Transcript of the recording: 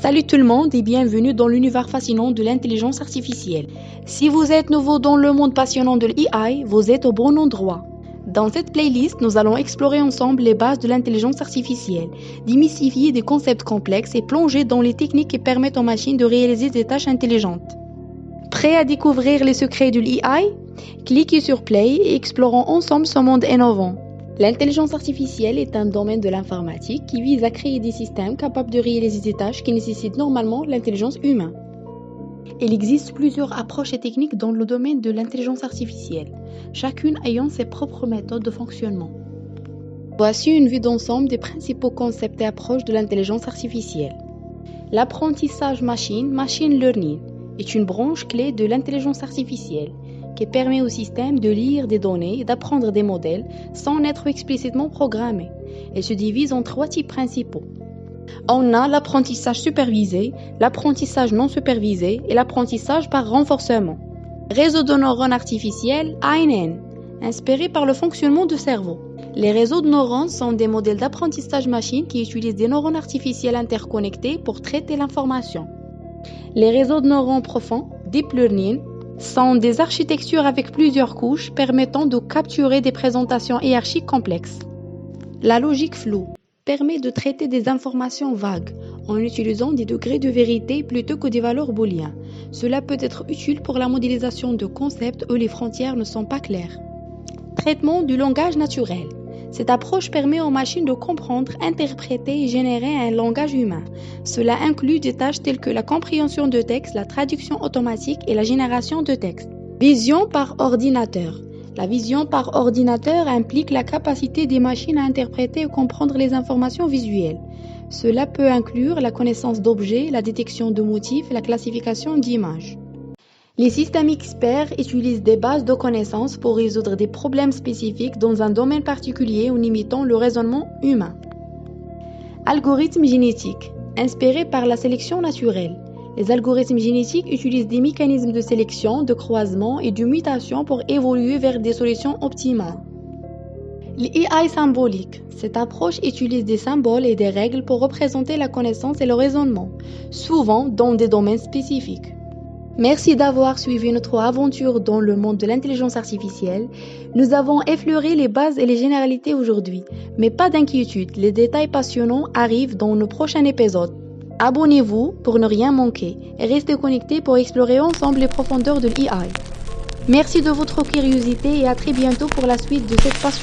Salut tout le monde et bienvenue dans l'univers fascinant de l'intelligence artificielle. Si vous êtes nouveau dans le monde passionnant de l'AI, vous êtes au bon endroit. Dans cette playlist, nous allons explorer ensemble les bases de l'intelligence artificielle, démystifier des concepts complexes et plonger dans les techniques qui permettent aux machines de réaliser des tâches intelligentes. Prêt à découvrir les secrets de l'AI? Cliquez sur Play et explorons ensemble ce monde innovant. L'intelligence artificielle est un domaine de l'informatique qui vise à créer des systèmes capables de réaliser des tâches qui nécessitent normalement l'intelligence humaine. Il existe plusieurs approches et techniques dans le domaine de l'intelligence artificielle, chacune ayant ses propres méthodes de fonctionnement. Voici une vue d'ensemble des principaux concepts et approches de l'intelligence artificielle. L'apprentissage machine learning, est une branche clé de l'intelligence artificielle qui permet au système de lire des données et d'apprendre des modèles sans être explicitement programmé. Elle se divise en 3 types principaux. On a l'apprentissage supervisé, l'apprentissage non supervisé et l'apprentissage par renforcement. Réseau de neurones artificiels, ANN, inspiré par le fonctionnement du cerveau. Les réseaux de neurones sont des modèles d'apprentissage machine qui utilisent des neurones artificiels interconnectés pour traiter l'information. Les réseaux de neurones profonds, deep learning, sont des architectures avec plusieurs couches permettant de capturer des présentations hiérarchiques complexes. La logique floue permet de traiter des informations vagues en utilisant des degrés de vérité plutôt que des valeurs booléennes. Cela peut être utile pour la modélisation de concepts où les frontières ne sont pas claires. Traitement du langage naturel. Cette approche permet aux machines de comprendre, interpréter et générer un langage humain. Cela inclut des tâches telles que la compréhension de texte, la traduction automatique et la génération de texte. Vision par ordinateur. La vision par ordinateur implique la capacité des machines à interpréter et comprendre les informations visuelles. Cela peut inclure la connaissance d'objets, la détection de motifs et la classification d'images. Les systèmes experts utilisent des bases de connaissances pour résoudre des problèmes spécifiques dans un domaine particulier en imitant le raisonnement humain. Algorithmes génétiques. Inspirés par la sélection naturelle. Les algorithmes génétiques utilisent des mécanismes de sélection, de croisement et de mutation pour évoluer vers des solutions optimales. L'AI symbolique. Cette approche utilise des symboles et des règles pour représenter la connaissance et le raisonnement, souvent dans des domaines spécifiques. Merci d'avoir suivi notre aventure dans le monde de l'intelligence artificielle. Nous avons effleuré les bases et les généralités aujourd'hui, mais pas d'inquiétude, les détails passionnants arrivent dans nos prochains épisodes. Abonnez-vous pour ne rien manquer et restez connectés pour explorer ensemble les profondeurs de l'AI. Merci de votre curiosité et à très bientôt pour la suite de cette passion.